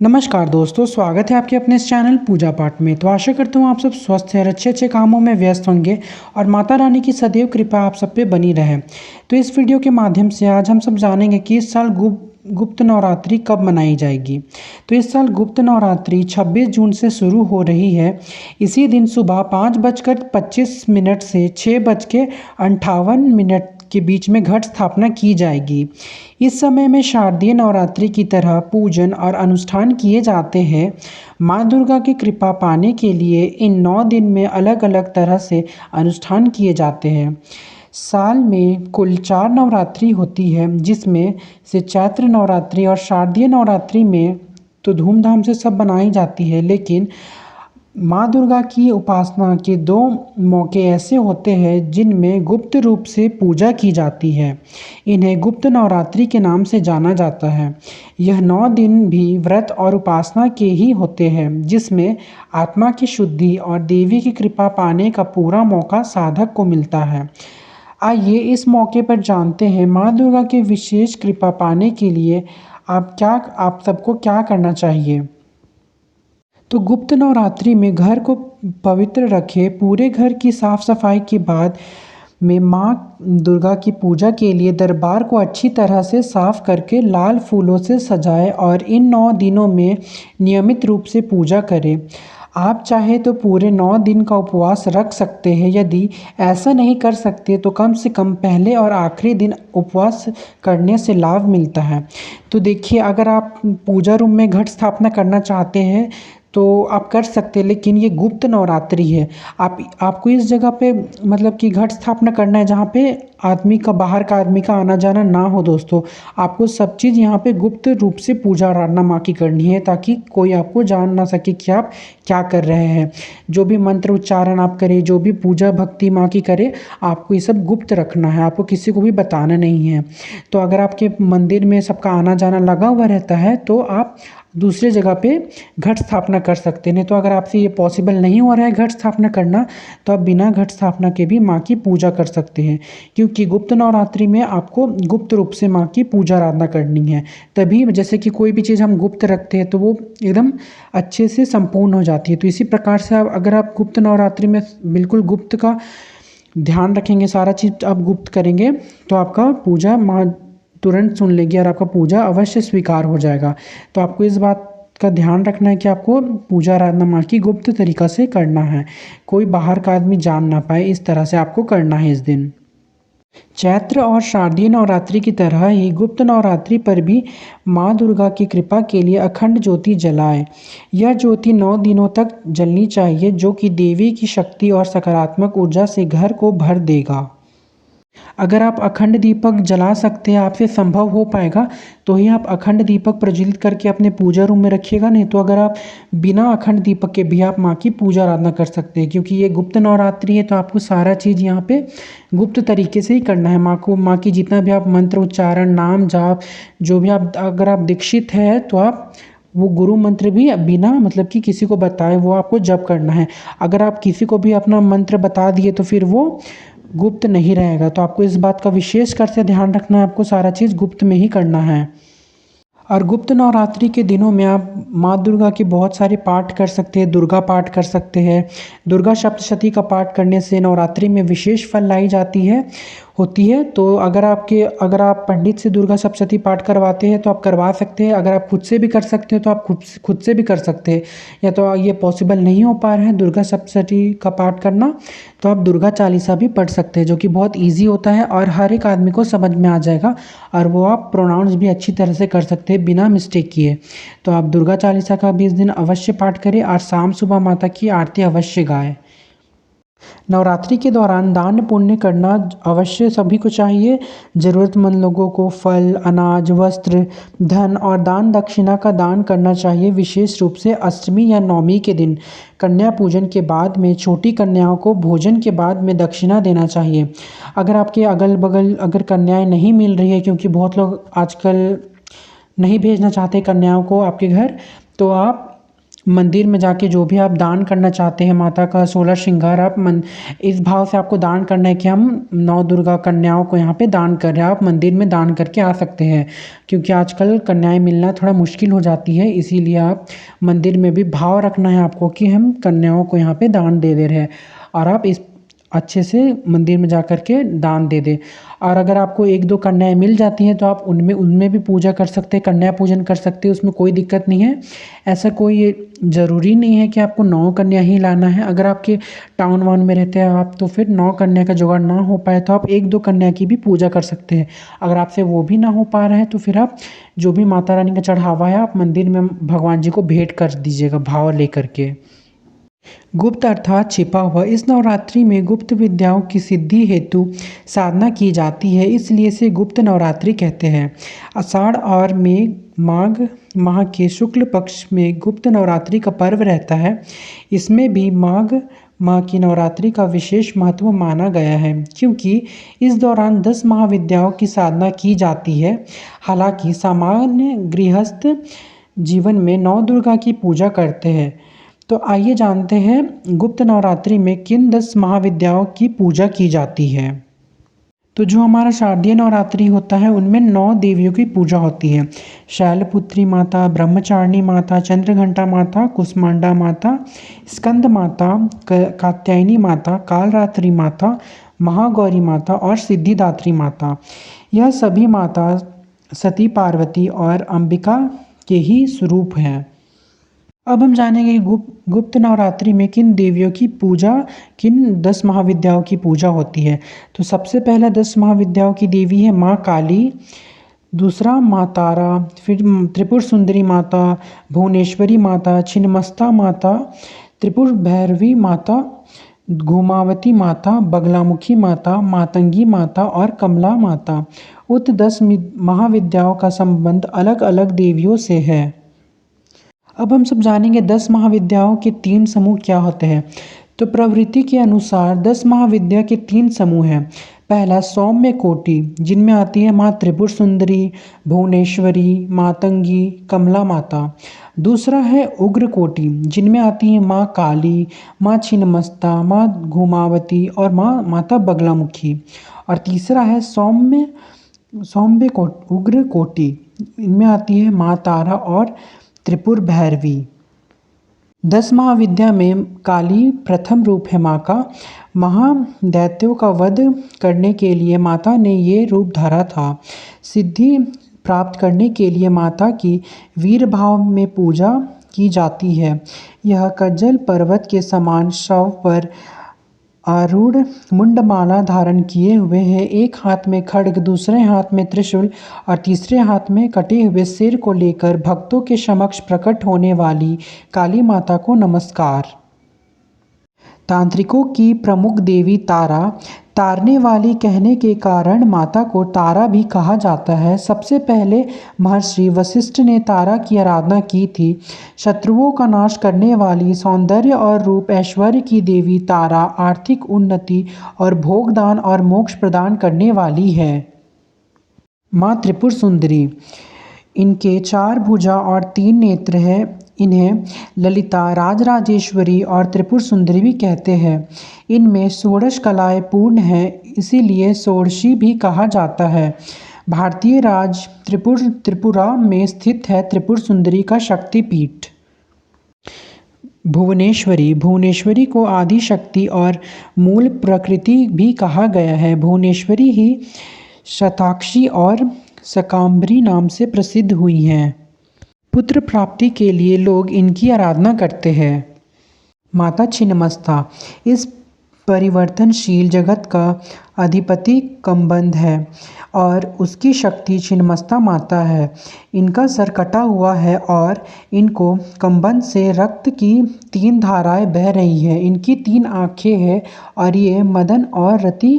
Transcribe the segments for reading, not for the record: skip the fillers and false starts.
नमस्कार दोस्तों, स्वागत है आपके अपने इस चैनल पूजा पाठ में। तो आशा करता हूँ आप सब स्वस्थ हैं और अच्छे अच्छे कामों में व्यस्त होंगे और माता रानी की सदैव कृपा आप सब पे बनी रहे। तो इस वीडियो के माध्यम से आज हम सब जानेंगे कि इस साल गुप्त नवरात्रि कब मनाई जाएगी। तो इस साल गुप्त नवरात्रि 26 जून से शुरू हो रही है। इसी दिन सुबह 5:25 से 6:58 के बीच में घट स्थापना की जाएगी। इस समय में शारदीय नवरात्रि की तरह पूजन और अनुष्ठान किए जाते हैं। माँ दुर्गा की कृपा पाने के लिए इन 9 दिन में अलग अलग तरह से अनुष्ठान किए जाते हैं। साल में कुल 4 नवरात्रि होती है, जिसमें से चैत्र नवरात्रि और शारदीय नवरात्रि में तो धूमधाम से सब बनाई जाती है, लेकिन माँ दुर्गा की उपासना के 2 मौके ऐसे होते हैं जिनमें गुप्त रूप से पूजा की जाती है। इन्हें गुप्त नवरात्रि के नाम से जाना जाता है। यह 9 दिन भी व्रत और उपासना के ही होते हैं, जिसमें आत्मा की शुद्धि और देवी की कृपा पाने का पूरा मौका साधक को मिलता है। आइए इस मौके पर जानते हैं माँ दुर्गा के विशेष कृपा पाने के लिए आप सबको क्या करना चाहिए। तो गुप्त नवरात्रि में घर को पवित्र रखें। पूरे घर की साफ सफाई के बाद में माँ दुर्गा की पूजा के लिए दरबार को अच्छी तरह से साफ करके लाल फूलों से सजाएं और इन 9 दिनों में नियमित रूप से पूजा करें। आप चाहे तो पूरे 9 दिन का उपवास रख सकते हैं। यदि ऐसा नहीं कर सकते तो कम से कम पहले और आखिरी दिन उपवास करने से लाभ मिलता है। तो देखिए, अगर आप पूजा रूम में घट स्थापना करना चाहते हैं तो आप कर सकते हैं, लेकिन ये गुप्त नवरात्रि है। आपको इस जगह पे मतलब कि घट स्थापना करना है जहाँ पे बाहर का आदमी का आना जाना ना हो। दोस्तों, आपको सब चीज़ यहाँ पे गुप्त रूप से पूजा आराधना माँ की करनी है, ताकि कोई आपको जान ना सके कि आप क्या कर रहे हैं। जो भी मंत्र उच्चारण आप करें, जो भी पूजा भक्ति माँ की करें, आपको ये सब गुप्त रखना है, आपको किसी को भी बताना नहीं है। तो अगर आपके मंदिर में सबका आना जाना लगा हुआ रहता है तो आप दूसरे जगह पे घट स्थापना कर सकते हैं। तो अगर आपसे ये पॉसिबल नहीं हो रहा है घट स्थापना करना, तो आप बिना घट स्थापना के भी माँ की पूजा कर सकते हैं, क्योंकि गुप्त नवरात्रि में आपको गुप्त रूप से माँ की पूजा आराधना करनी है। तभी जैसे कि कोई भी चीज़ हम गुप्त रखते हैं तो वो एकदम अच्छे से संपूर्ण हो जाती है। तो इसी प्रकार से अगर आप गुप्त नवरात्रि में बिल्कुल गुप्त का ध्यान रखेंगे, सारा चीज़ आप गुप्त करेंगे, तो आपका पूजा माँ तुरंत सुन लेगी और आपका पूजा अवश्य स्वीकार हो जाएगा। तो आपको इस बात का ध्यान रखना है कि आपको पूजा आराधना माँ की गुप्त तरीका से करना है, कोई बाहर का आदमी जान ना पाए, इस तरह से आपको करना है इस दिन। चैत्र और शारदीय नवरात्रि की तरह ही गुप्त नवरात्रि पर भी माँ दुर्गा की कृपा के लिए अखंड ज्योति जलाएं। यह ज्योति 9 दिनों तक जलनी चाहिए, जो कि देवी की शक्ति और सकारात्मक ऊर्जा से घर को भर देगा। अगर आप अखंड दीपक जला सकते हैं, आपसे संभव हो पाएगा तो ही आप अखंड दीपक प्रज्वलित करके अपने पूजा रूम में रखिएगा। नहीं तो अगर आप बिना अखंड दीपक के भी आप माँ की पूजा आराधना कर सकते हैं, क्योंकि ये गुप्त नवरात्रि है तो आपको सारा चीज़ यहाँ पे गुप्त तरीके से ही करना है। माँ की जितना भी आप मंत्र उच्चारण, नाम जाप, जो भी आप, अगर आप दीक्षित है तो आप वो गुरु मंत्र भी बिना मतलब कि किसी को बताए वो आपको जप करना है। अगर आप किसी को भी अपना मंत्र बता दिए तो फिर वो गुप्त नहीं रहेगा। तो आपको इस बात का विशेष कर से ध्यान रखना है, आपको सारा चीज़ गुप्त में ही करना है। और गुप्त नवरात्रि के दिनों में आप माँ दुर्गा के बहुत सारे पाठ कर सकते हैं। दुर्गा पाठ कर सकते हैं। दुर्गा सप्तशती का पाठ करने से नवरात्रि में विशेष फल लाई जाती है होती है। तो अगर आप पंडित से दुर्गा सप्तशती पाठ करवाते हैं तो आप करवा सकते हैं। अगर आप खुद से भी कर सकते हो तो आप खुद से भी कर सकते हैं। या तो ये पॉसिबल नहीं हो पा रहा है दुर्गा सप्तशती का पाठ करना, तो आप दुर्गा चालीसा भी पढ़ सकते हैं, जो कि बहुत ईजी होता है और हर एक आदमी को समझ में आ जाएगा। और वो आप प्रोनाउंस भी अच्छी तरह से कर सकते हैं बिना मिस्टेक किए। तो आप दुर्गा चालीसा का भी इस दिन अवश्य पाठ करें और शाम सुबह माता की आरती अवश्य गाएं। नवरात्रि के दौरान दान पुण्य करना अवश्य सभी को चाहिए। ज़रूरतमंद लोगों को फल, अनाज, वस्त्र, धन और दान दक्षिणा का दान करना चाहिए। विशेष रूप से अष्टमी या नवमी के दिन कन्या पूजन के बाद में छोटी कन्याओं को भोजन के बाद में दक्षिणा देना चाहिए। अगर आपके अगल बगल अगर कन्याएं नहीं मिल रही है, क्योंकि बहुत लोग आजकल नहीं भेजना चाहते कन्याओं को आपके घर, तो आप मंदिर में जाके जो भी आप दान करना चाहते हैं माता का 16 श्रृंगार आप इस भाव से आपको दान करना है कि हम नौ दुर्गा कन्याओं को यहाँ पे दान कर रहे हैं। आप मंदिर में दान करके आ सकते हैं, क्योंकि आजकल कन्याएं मिलना थोड़ा मुश्किल हो जाती है, इसीलिए आप मंदिर में भी भाव रखना है आपको कि हम कन्याओं को यहाँ पे दान दे दे रहे हैं, और आप इस अच्छे से मंदिर में जा कर के दान दे दें। और अगर आपको एक दो कन्याएं मिल जाती हैं तो आप उनमें उनमें भी पूजा कर सकते हैं, कन्या पूजन कर सकते हैं, उसमें कोई दिक्कत नहीं है। ऐसा कोई ज़रूरी नहीं है कि आपको 9 कन्या ही लाना है। अगर आपके टाउन वाउन में रहते हैं आप, तो फिर 9 कन्या का जुगाड़ ना हो पाए तो आप एक दो कन्या की भी पूजा कर सकते हैं। अगर आपसे वो भी ना हो पा रहा है तो फिर आप जो भी माता रानी का चढ़ावा है आप मंदिर में भगवान जी को भेंट कर दीजिएगा भाव लेकर के। गुप्त अर्थात छिपा हुआ। इस नवरात्रि में गुप्त विद्याओं की सिद्धि हेतु साधना की जाती है, इसलिए इसे गुप्त नवरात्रि कहते हैं। आषाढ़ और माघ माह के शुक्ल पक्ष में गुप्त नवरात्रि का पर्व रहता है। इसमें भी माघ माह की नवरात्रि का विशेष महत्व माना गया है, क्योंकि इस दौरान 10 महाविद्याओं की साधना की जाती है। हालांकि सामान्य गृहस्थ जीवन में 9 दुर्गा की पूजा करते हैं। तो आइए जानते हैं गुप्त नवरात्रि में किन 10 महाविद्याओं की पूजा की जाती है। तो जो हमारा शारदीय नवरात्रि होता है उनमें 9 देवियों की पूजा होती है। शैलपुत्री माता, ब्रह्मचारिणी माता, चंद्रघंटा माता, कुष्मांडा माता, स्कंद माता, कात्यायनी माता, कालरात्रि माता, महागौरी माता और सिद्धिदात्री माता। यह सभी माता सती पार्वती और अंबिका के ही स्वरूप हैं। अब हम जानेंगे गुप्त नवरात्रि में किन देवियों की पूजा, किन 10 महाविद्याओं की पूजा होती है। तो सबसे पहला 10 महाविद्याओं की देवी है माँ काली, दूसरा माँ तारा, फिर त्रिपुर सुंदरी माता, भुवनेश्वरी माता, छिन्नमस्ता माता, त्रिपुर भैरवी माता, घुमावती माता, बगलामुखी माता, मातंगी माता और कमला माता। उक्त 10 महाविद्याओं का संबंध अलग अलग देवियों से है। अब हम सब जानेंगे 10 महाविद्याओं के 3 समूह क्या होते हैं। तो प्रवृत्ति के अनुसार 10 महाविद्या के 3 समूह हैं। पहला सौम्य कोटि, जिनमें आती है माँ त्रिपुर सुंदरी, भुवनेश्वरी, मातंगी, कमला माता। दूसरा है उग्र कोटि, जिनमें आती है माँ काली, माँ छिन्नमस्ता, माँ घुमावती और माता बगलामुखी। और तीसरा है उग्र कोटि, इनमें आती है माँ तारा और त्रिपुर भैरवी। 10 महाविद्या में काली प्रथम रूप है माँ का। महादैत्यों का वध करने के लिए माता ने ये रूप धरा था। सिद्धि प्राप्त करने के लिए माता की वीर भाव में पूजा की जाती है। यह कज्जल पर्वत के समान शव पर आरूढ़ मुंडमाला धारण किए हुए है, एक हाथ में खड्ग, दूसरे हाथ में त्रिशूल और तीसरे हाथ में कटे हुए सिर को लेकर भक्तों के समक्ष प्रकट होने वाली काली माता को नमस्कार। तांत्रिकों की प्रमुख देवी तारा, तारने वाली कहने के कारण माता को तारा भी कहा जाता है। सबसे पहले महर्षि वशिष्ठ ने तारा की आराधना की थी। शत्रुओं का नाश करने वाली, सौंदर्य और रूप ऐश्वर्य की देवी तारा आर्थिक उन्नति और भोगदान और मोक्ष प्रदान करने वाली है। माँ त्रिपुर सुंदरी, इनके 4 भुजा और 3 नेत्र हैं। इन्हें ललिता, राजराजेश्वरी और त्रिपुर सुंदरी भी कहते हैं। इनमें षोडश कलाएं पूर्ण हैं, इसीलिए षोडशी भी कहा जाता है। भारतीय राज्य त्रिपुरा में स्थित है त्रिपुर सुंदरी का शक्तिपीठ। भुवनेश्वरी को आदि शक्ति और मूल प्रकृति भी कहा गया है। भुवनेश्वरी ही शताक्षी और शाकंभरी नाम से प्रसिद्ध हुई हैं। पुत्र प्राप्ति के लिए लोग इनकी आराधना करते हैं। माता छिन्नमस्ता, इस परिवर्तनशील जगत का अधिपति कम्बंध है और उसकी शक्ति छिन्नमस्ता माता है। इनका सर कटा हुआ है और इनको कम्बंध से रक्त की 3 धाराएं बह रही हैं। इनकी 3 आँखें हैं और ये मदन और रति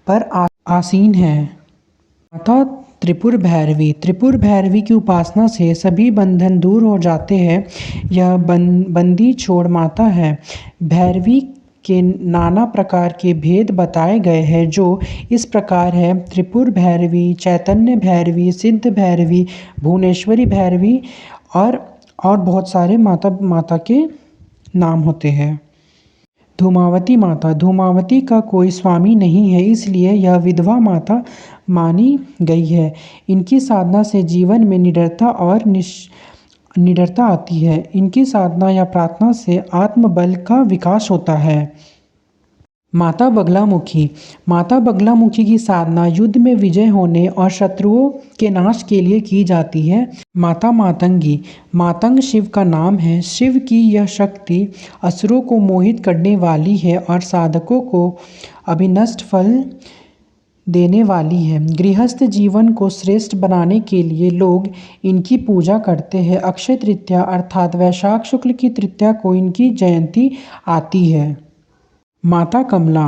पर आसीन हैं। माता त्रिपुर भैरवी की उपासना से सभी बंधन दूर हो जाते हैं। यह बंदी छोड़ माता है। भैरवी के नाना प्रकार के भेद बताए गए हैं, जो इस प्रकार है: त्रिपुर भैरवी, चैतन्य भैरवी, सिद्ध भैरवी, भुवनेश्वरी भैरवी और और बहुत सारे माता माता के नाम होते हैं। धूमावती माता, धूमावती का कोई स्वामी नहीं है, इसलिए यह विधवा माता मानी गई है। इनकी साधना से जीवन में निडरता आती है। इनकी साधना या प्रार्थना से आत्मबल का विकास होता है। माता बगलामुखी, माता बगलामुखी की साधना युद्ध में विजय होने और शत्रुओं के नाश के लिए की जाती है। माता मातंगी, मातंग शिव का नाम है। शिव की यह शक्ति असुरों को मोहित करने वाली है और साधकों को अभिनष्ट फल देने वाली है। गृहस्थ जीवन को श्रेष्ठ बनाने के लिए लोग इनकी पूजा करते हैं। अक्षय तृतीया अर्थात वैशाख शुक्ल की तृतीया को इनकी जयंती आती है। माता कमला,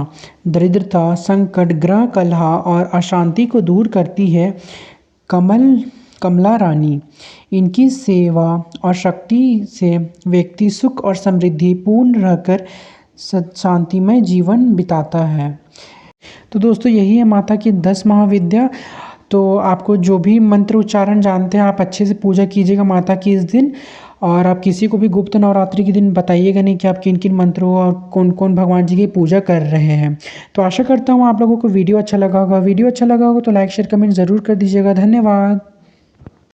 दरिद्रता, संकट, ग्रह कलह और अशांति को दूर करती है। कमला रानी, इनकी सेवा और शक्ति से व्यक्ति सुख और समृद्धि पूर्ण रहकर शांतिमय जीवन बिताता है। तो दोस्तों यही है माता की 10 महाविद्या। तो आपको जो भी मंत्र उच्चारण जानते हैं आप अच्छे से पूजा कीजिएगा माता की इस दिन। और आप किसी को भी गुप्त नवरात्रि के दिन बताइएगा नहीं कि आप किन किन मंत्रों और कौन कौन भगवान जी की पूजा कर रहे हैं। तो आशा करता हूँ आप लोगों को वीडियो अच्छा लगा होगा। वीडियो अच्छा लगा होगा तो लाइक शेयर कमेंट ज़रूर कर दीजिएगा। धन्यवाद।